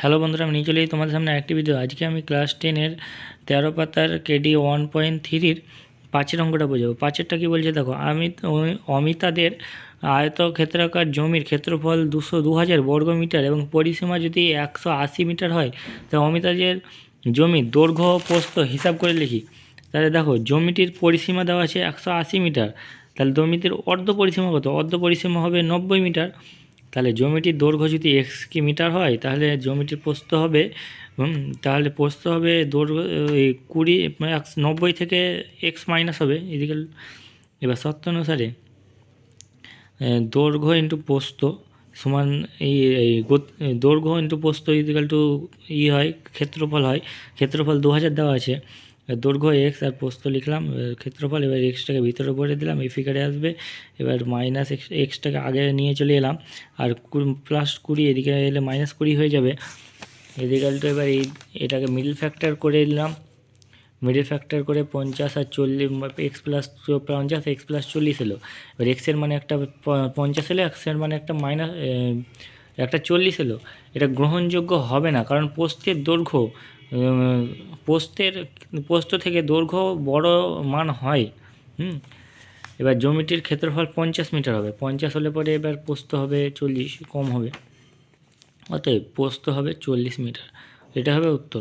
Hello বন্ধুরা, আমি নিয়ে চলে এসেছি তোমাদের সামনে একটি ভিডিও। আজকে আমি ক্লাস 10-এর 13 পাতার কেডি 1.3-র পাঁচের অঙ্কটা বোঝাবো। পাঁচেরটা কী বলছে দেখো, অমিতাদের আয়তক্ষেত্রাকার জমির ক্ষেত্রফল 2000 বর্গমিটার এবং পরিসীমা যদি 180 মিটার হয়, তা অমিতাদের জমির দৈর্ঘ্য প্রস্থ হিসাব করে লিখি। তাহলে দেখো, জমিটির পরিসীমা দেওয়া আছে 180 মিটার, তাহলে জমিটির অর্ধ পরিসীমা কত? অর্ধ পরিসীমা হবে 90 মিটার। তাহলে জমিটির দৈর্ঘ্য যদি মিটার হয়, তাহলে জমিটির প্রস্থ হবে দৈর্ঘ্য 20 90 থেকে এক্স মাইনাস হবে এদিকে। এবার শর্ত অনুসারে দৈর্ঘ্য ইন্টু প্রস্থ সমান দৈর্ঘ্য ইন্টু প্রস্থ ইজিক্যাল টু হয় ক্ষেত্রফল হয়। ক্ষেত্রফল 2000 দেওয়া আছে, দৈর্ঘ্য এক্স আর প্রস্থ লিখলাম, ক্ষেত্রফল। এবার এক্সটাকে ভিতরে ভরে দিলাম, এই ফিগারে আসবে। এবার মাইনাস এক্সটাকে আগে নিয়ে চলে এলাম, আর +20 এদিকে এলে -20 হয়ে যাবে। ইজিক্যাল টু এবার এটাকে মিডল ফ্যাক্টর করে দিলাম। মিডল ফ্যাক্টর করে 50 আর 40 x+50 x+40 এলো। এবার এক্সের মানে একটা 50 এলো, এক্সের মানে একটা একটা 40 এলো। এটা গ্রহণযোগ্য হবে না, কারণ প্রস্থ থেকে দৈর্ঘ্য বড় মান হয়। এবার জমিটির ক্ষেত্রফল 50 মিটার হবে, 50 হলে পরে এবার প্রস্থ হবে 40, কম হবে, অতএব প্রস্থ হবে 40 মিটার। এটা হবে উত্তর।